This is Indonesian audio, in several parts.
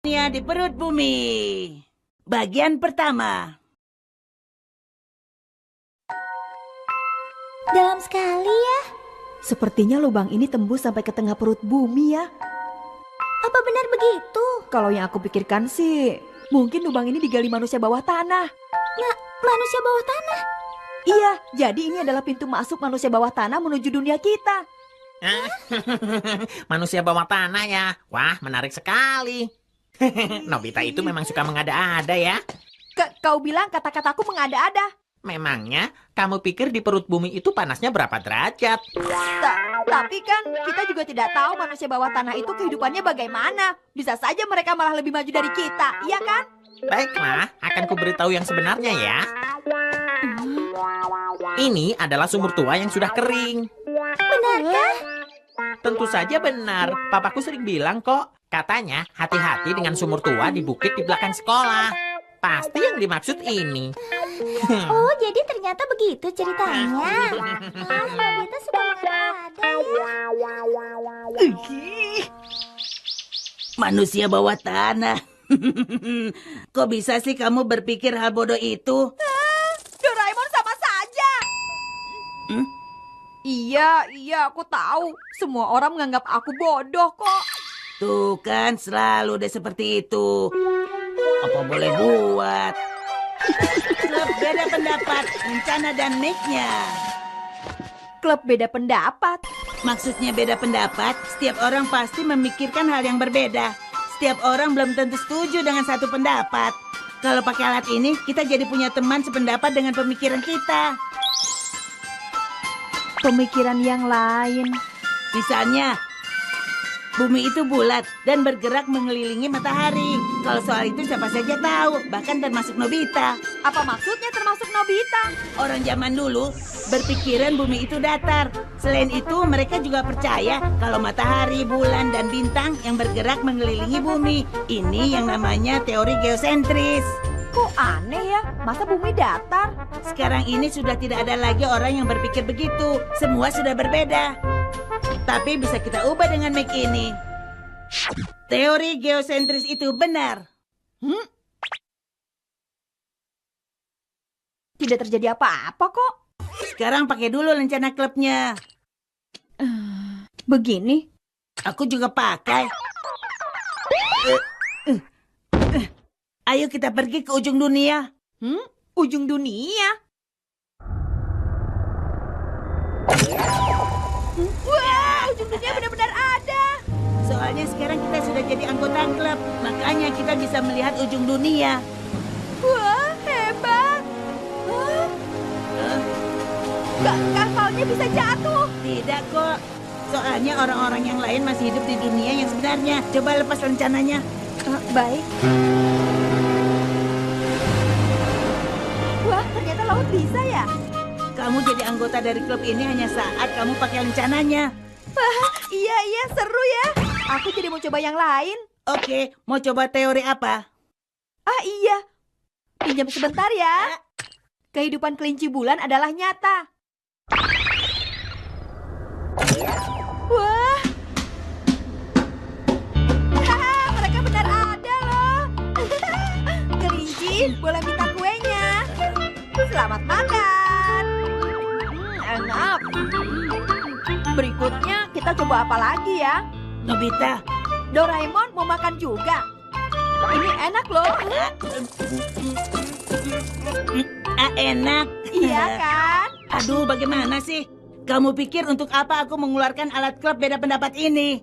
Dunia di perut bumi. Bagian pertama. Dalam sekali ya. Sepertinya lubang ini tembus sampai ke tengah perut bumi ya. Apa benar begitu? Kalau yang aku pikirkan sih, mungkin lubang ini digali manusia bawah tanah. Manusia bawah tanah? Iya, jadi ini adalah pintu masuk manusia bawah tanah menuju dunia kita. Manusia bawah tanah ya. Wah, menarik sekali. Nobita itu memang suka mengada-ada ya. Kau bilang kata-kataku mengada-ada. Memangnya kamu pikir di perut bumi itu panasnya berapa derajat? Tapi kan kita juga tidak tahu manusia bawah tanah itu kehidupannya bagaimana. Bisa saja mereka malah lebih maju dari kita, iya kan? Baiklah, akan kuberitahu yang sebenarnya ya. Ini adalah sumur tua yang sudah kering. Benarkah? Tentu saja benar. Papaku sering bilang kok. Katanya hati-hati dengan sumur tua di bukit di belakang sekolah. Pasti yang dimaksud ini. Oh, jadi ternyata begitu ceritanya. Nobita sudah mengada-ada ya. Manusia bawah tanah. Kok bisa sih kamu berpikir hal bodoh itu? Doraemon sama saja. Iya, aku tahu. Semua orang menganggap aku bodoh kok. Tuh kan, selalu deh seperti itu. Apa boleh buat? Klub beda pendapat, rencana dan mic-nya. Klub beda pendapat. Maksudnya beda pendapat, setiap orang pasti memikirkan hal yang berbeda. Setiap orang belum tentu setuju dengan satu pendapat. Kalau pakai alat ini, kita jadi punya teman sependapat dengan pemikiran kita. Pemikiran yang lain. Misalnya, bumi itu bulat dan bergerak mengelilingi matahari. Kalau soal itu siapa saja tahu, bahkan termasuk Nobita. Apa maksudnya termasuk Nobita? Orang zaman dulu berpikiran bumi itu datar. Selain itu, mereka juga percaya kalau matahari, bulan, dan bintang yang bergerak mengelilingi bumi. Ini yang namanya teori geosentris. Kok aneh ya? Masa bumi datar? Sekarang ini sudah tidak ada lagi orang yang berpikir begitu. Semua sudah berbeda. Tapi bisa kita ubah dengan mic ini. Teori geosentris itu benar. Tidak terjadi apa-apa kok. Sekarang pakai dulu rencana klubnya. Begini? Aku juga pakai. Ayo kita pergi ke ujung dunia. Ujung dunia? Wah, ujung dunia benar-benar ada. Soalnya sekarang kita sudah jadi anggota klub. Makanya kita bisa melihat ujung dunia. Wah, hebat. Kapalnya bisa jatuh. Tidak kok. Soalnya orang-orang yang lain masih hidup di dunia yang sebenarnya. Coba lepas rencananya. Baik. Wah, ternyata laut bisa ya? Kamu jadi anggota dari klub ini hanya saat kamu pakai rencananya. Iya, seru ya. Aku jadi mau coba yang lain. Oke, mau coba teori apa? Iya. Pinjam sebentar ya. Kehidupan kelinci bulan adalah nyata. Wah. Mereka benar ada loh. Kelinci, boleh minta kuenya. Selamat makan. Enak. Berikutnya kita coba apa lagi ya? Nobita. Doraemon mau makan juga. Ini enak loh. Enak. Iya kan? Aduh, bagaimana sih? Kamu pikir untuk apa aku mengeluarkan alat klub beda pendapat ini?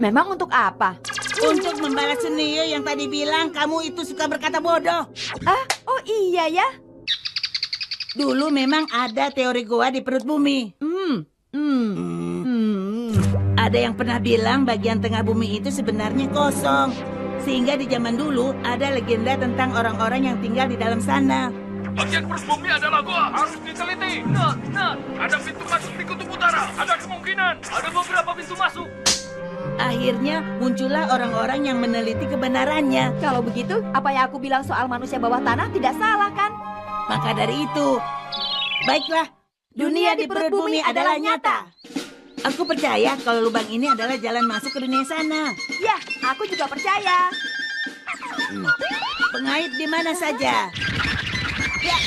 Memang untuk apa? Untuk membalas Sunio yang tadi bilang kamu itu suka berkata bodoh. Oh iya ya. Dulu memang ada teori goa di perut bumi. Ada yang pernah bilang bagian tengah bumi itu sebenarnya kosong. Sehingga di zaman dulu ada legenda tentang orang-orang yang tinggal di dalam sana. Bagian perut bumi adalah goa, harus diteliti. Nah, ada pintu masuk di kutub utara. Ada kemungkinan, ada beberapa pintu masuk. Akhirnya muncullah orang-orang yang meneliti kebenarannya. Kalau begitu, apa yang aku bilang soal manusia bawah tanah tidak salah kan? Maka dari itu, baiklah, dunia di perut bumi adalah nyata. Aku percaya kalau lubang ini adalah jalan masuk ke dunia sana. Ya, aku juga percaya. Pengait di mana saja. Ya.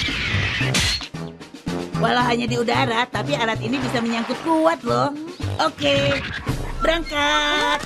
Walau hanya di udara, tapi alat ini bisa menyangkut kuat loh. Oke, berangkat.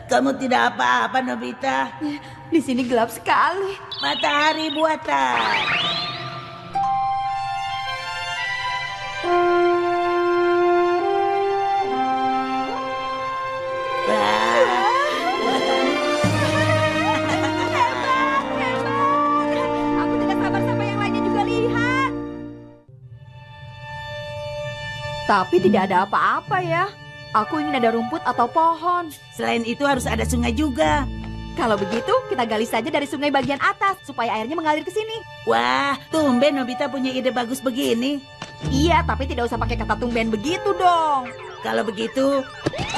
Kamu tidak apa-apa, Nobita. Di sini gelap sekali. Matahari buatan. Aku tidak sabar sampai yang lainnya juga lihat. Tapi tidak ada apa-apa ya. Aku ingin ada rumput atau pohon. Selain itu harus ada sungai juga. Kalau begitu, kita gali saja dari sungai bagian atas supaya airnya mengalir ke sini. Wah, tumben Nobita punya ide bagus begini. Iya, tapi tidak usah pakai kata tumben begitu dong. Kalau begitu,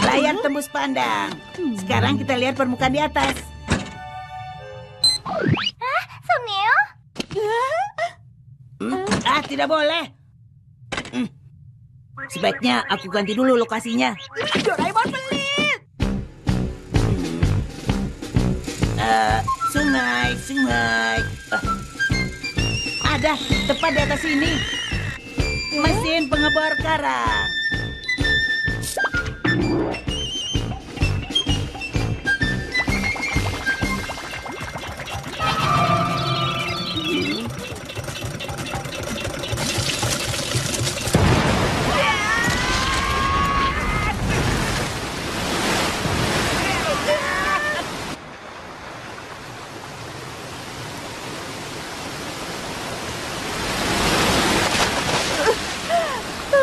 layar tembus pandang. Sekarang kita lihat permukaan di atas. Suneo? Tidak boleh. Sebaiknya aku ganti dulu lokasinya. Doraemon pelit. Sungai. Ada, tepat di atas sini. Mesin pengebor karang.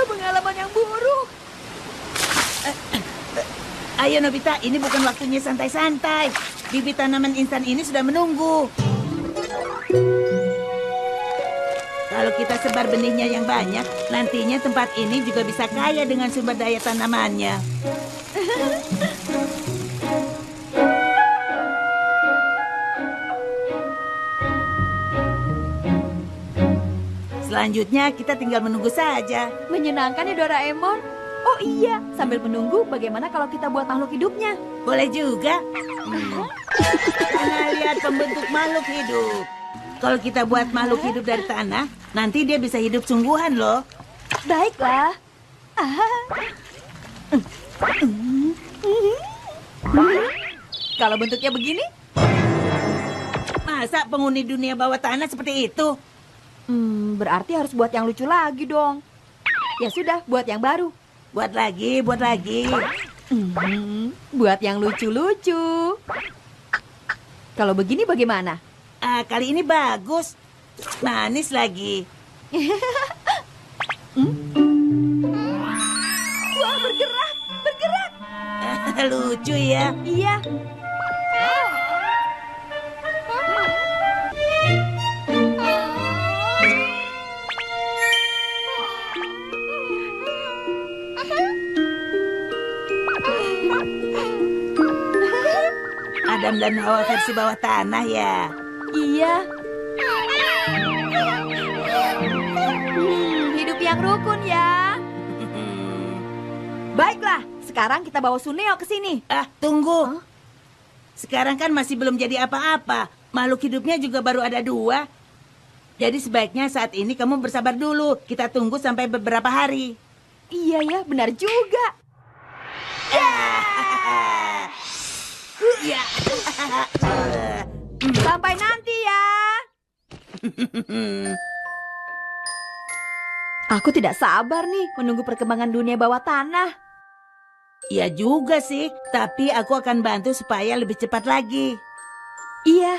Pengalaman yang buruk. Ayo Nobita, ini bukan waktunya santai-santai. Bibit tanaman instan ini sudah menunggu. Kalau kita sebar benihnya yang banyak, nantinya tempat ini juga bisa kaya dengan sumber daya tanamannya. Selanjutnya kita tinggal menunggu saja. Menyenangkan ya Doraemon. Oh iya, sambil menunggu bagaimana kalau kita buat makhluk hidupnya? Boleh juga. Tanah liat pembentuk makhluk hidup. Kalau kita buat makhluk hidup dari tanah, nanti dia bisa hidup sungguhan loh. Baiklah. Kalau bentuknya begini? Masa penghuni dunia bawah tanah seperti itu? Berarti harus buat yang lucu lagi dong. Ya sudah, buat yang baru. Buat lagi. Buat yang lucu-lucu. Kalau begini bagaimana? Kali ini bagus. Manis lagi. Wah, bergerak. Lucu ya. Iya. Adam dan Hawa versi bawah tanah ya. Iya. Hidup yang rukun ya. Baiklah, sekarang kita bawa Suneo ke sini. Tunggu. Sekarang kan masih belum jadi apa-apa. Makhluk hidupnya juga baru ada 2. Jadi sebaiknya saat ini kamu bersabar dulu. Kita tunggu sampai beberapa hari. Iya ya, benar juga. Ya. Sampai nanti ya. Aku tidak sabar nih menunggu perkembangan dunia bawah tanah. Ya juga sih, tapi aku akan bantu supaya lebih cepat lagi. Iya.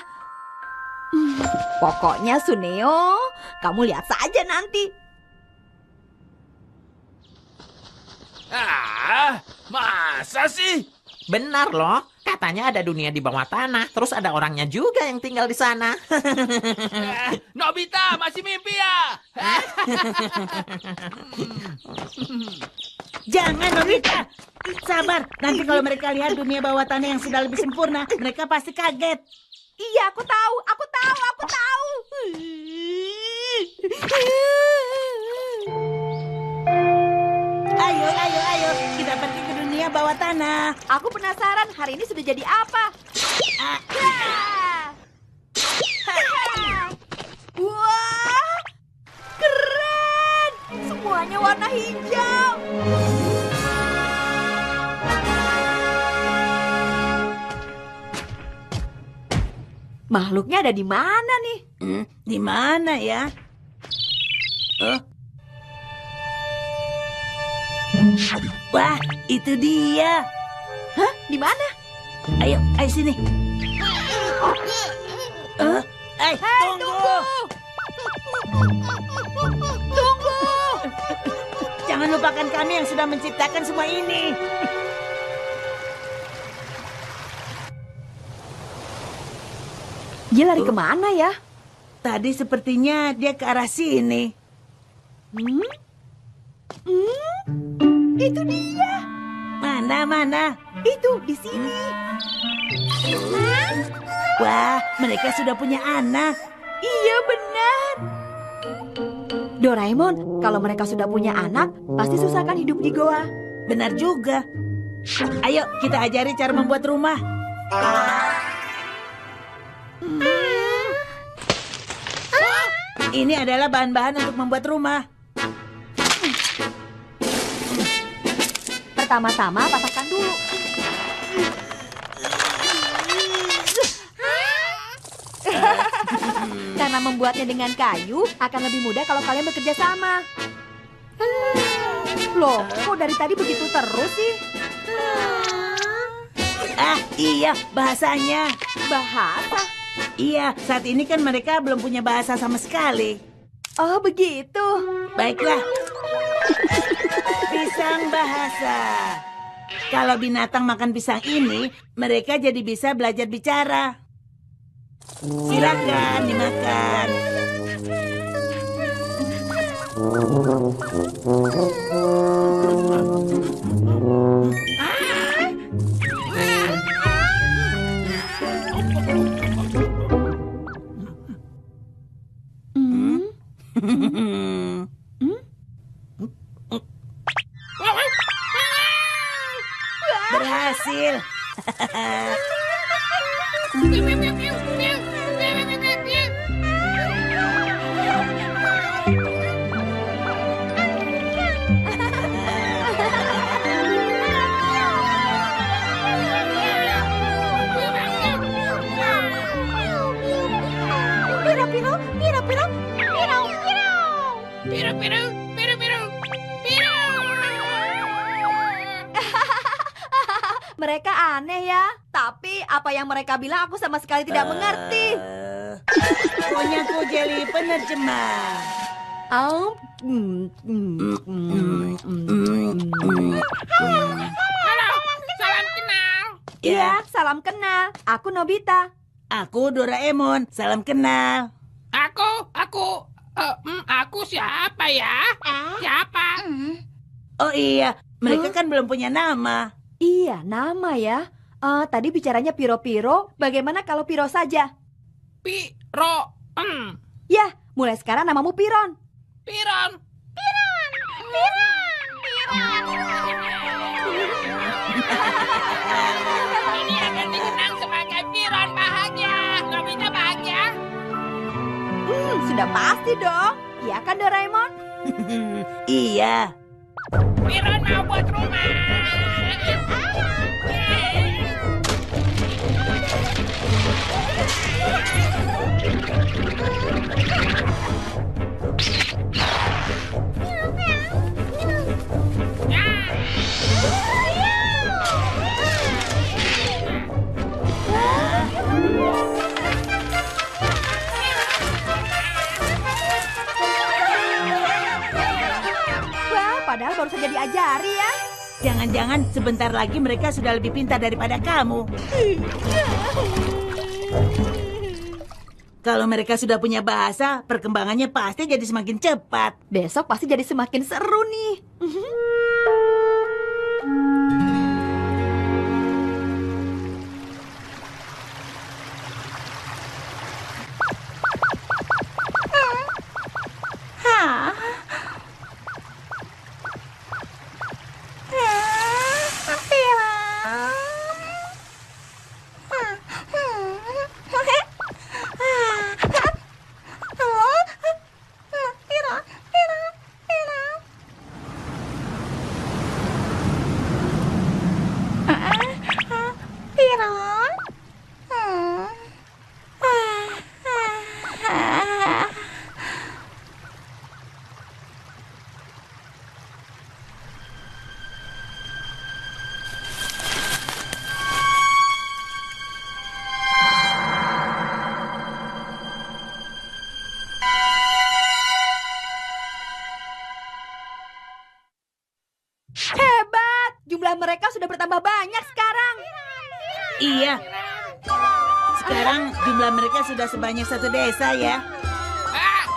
Pokoknya Suneo, kamu lihat saja nanti. Masa sih? Benar loh, katanya ada dunia di bawah tanah, terus ada orangnya juga yang tinggal di sana. Nobita masih mimpi ya? Jangan, Nobita. Sabar, nanti kalau mereka lihat dunia bawah tanah yang sudah lebih sempurna, mereka pasti kaget. Iya, aku tahu. Ayo, kita pergi ke dunia bawah tanah. Aku penasaran hari ini sudah jadi apa. Ah, Wah, keren! Semuanya warna hijau. Makhluknya ada di mana nih? di mana ya? Wah, itu dia. Hah? Di mana? Ayo sini. Tunggu. Tunggu! Jangan lupakan kami yang sudah menciptakan semua ini. Dia lari kemana ya? Tadi sepertinya dia ke arah sini. Itu dia. Mana? Itu di sini. Wah, mereka sudah punya anak. Iya benar. Doraemon, kalau mereka sudah punya anak, pasti susah kan hidup di goa. Benar juga. Ayo, kita ajari cara membuat rumah. Ini adalah bahan-bahan untuk membuat rumah. Pertama-tama patahkan dulu. Karena membuatnya dengan kayu akan lebih mudah kalau kalian bekerja sama. Loh, kok dari tadi begitu terus sih? Iya, bahasanya. Bahasa? Iya, saat ini kan mereka belum punya bahasa sama sekali. Oh, begitu. Baiklah. Pisang bahasa. Kalau binatang makan pisang ini, mereka jadi bisa belajar bicara. Silakan dimakan. Berhasil. Mereka aneh ya. Tapi apa yang mereka bilang aku sama sekali tidak mengerti. Punyaku Jelly penerjemah. Salam kenal. Iya, salam kenal. Aku Nobita. Aku Doraemon. Salam kenal. Aku siapa ya? Siapa? Oh iya, mereka kan belum punya nama. Iya, nama ya. Tadi bicaranya Piro-Piro. Bagaimana kalau Piro saja? Piro. Ya, mulai sekarang namamu Piron. Piron. Ini akan dikenang sebagai Piron bahagia. Nobita bahagia. Sudah pasti dong. Iya kan Doraemon? Iya. Piron mau buat rumah. Padahal baru saja diajari ya. Jangan-jangan sebentar lagi mereka sudah lebih pintar daripada kamu. Kalau mereka sudah punya bahasa, perkembangannya pasti jadi semakin cepat. Besok pasti jadi semakin seru nih. Hebat! Jumlah mereka sudah bertambah banyak sekarang. Iya. Sekarang jumlah mereka sudah sebanyak satu desa ya.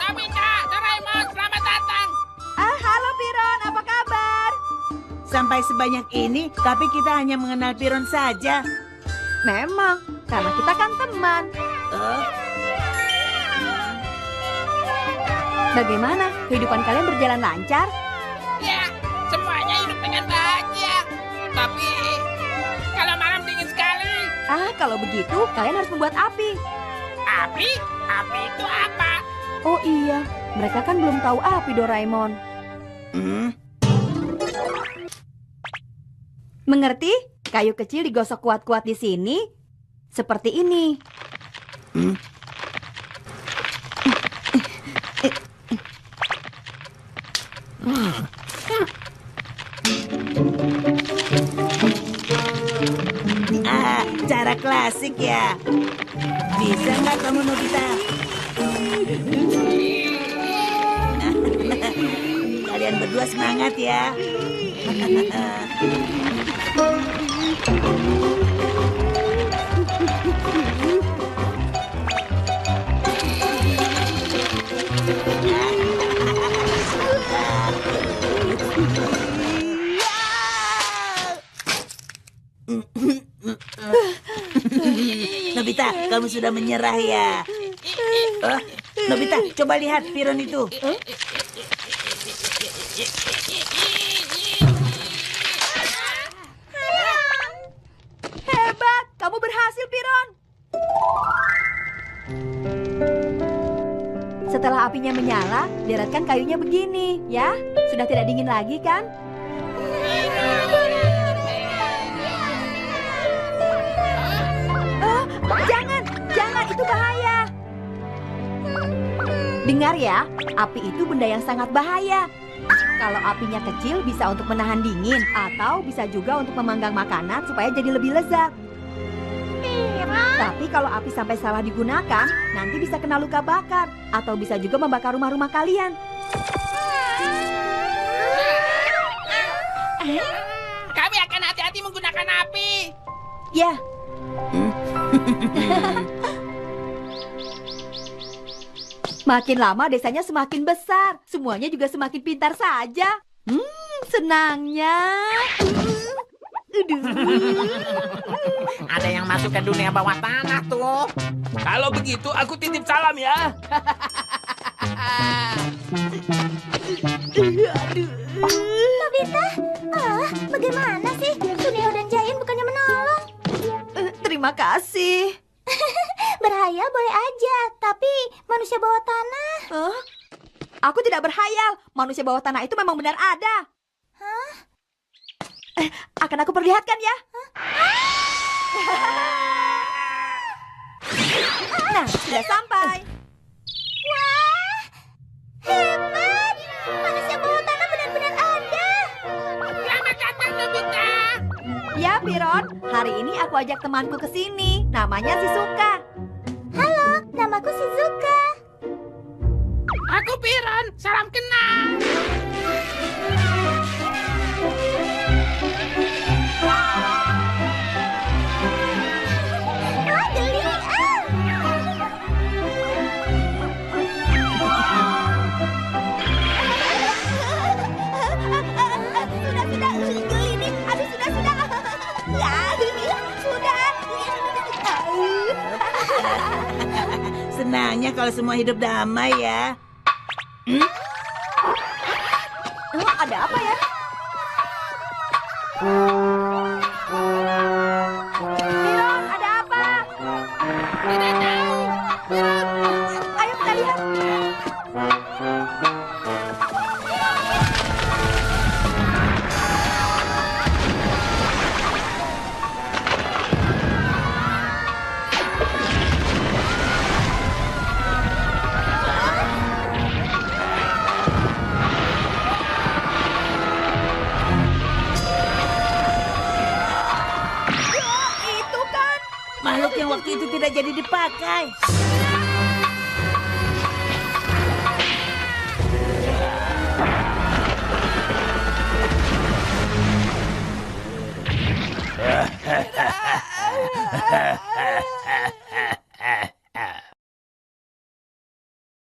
Nobita, Doraemon, selamat datang. Halo Piron, apa kabar? Sampai sebanyak ini, tapi kita hanya mengenal Piron saja. Memang, karena kita kan teman. Oh, Bagaimana? Kehidupan kalian berjalan lancar? Ya, semuanya hidup dengan bahagia. Tapi, kalau malam dingin sekali. Kalau begitu, kalian harus membuat api. Api? Api itu apa? Oh iya, mereka kan belum tahu api, Doraemon. Mengerti? Kayu kecil digosok kuat-kuat di sini, seperti ini. Cara klasik ya. Bisa nggak kamu, Nobita? Kalian berdua semangat ya. Nobita, kamu sudah menyerah ya? Nobita, coba lihat Piron itu. Hebat, kamu berhasil, Piron. Setelah apinya menyala, deretkan kayunya begini, ya. Sudah tidak dingin lagi, kan? Jangan, itu bahaya. Dengar ya, api itu benda yang sangat bahaya. Kalau apinya kecil bisa untuk menahan dingin, atau bisa juga untuk memanggang makanan supaya jadi lebih lezat. Tapi kalau api sampai salah digunakan, nanti bisa kena luka bakar, atau bisa juga membakar rumah-rumah kalian. Kami akan hati-hati menggunakan api. Ya. Makin lama desanya semakin besar, semuanya juga semakin pintar saja. Senangnya. Ada yang masuk ke dunia bawah tanah tuh. Kalau begitu aku titip salam ya. Nobita, bagaimana sih? Suneo dan Giant bukannya menolong. Terima kasih. Berhayal boleh aja, tapi manusia bawah tanah. Aku tidak berhayal. Manusia bawah tanah itu memang benar ada. Akan aku perlihatkan ya. Nah, sudah sampai. Wah, hebat! Manusia bawah tanah benar-benar ada. Selamat datang, Nobita. Ya, Piron. Hari ini aku ajak temanku ke sini. Namanya Shizuka. Halo, namaku Shizuka. Aku Piron, salam kenal. kalau semua hidup damai ya. Ada apa ya? Biron, ada apa? Tidak tahu. Ayo kita lihat. Itu kan. Makhluk yang waktu itu tidak jadi dipakai.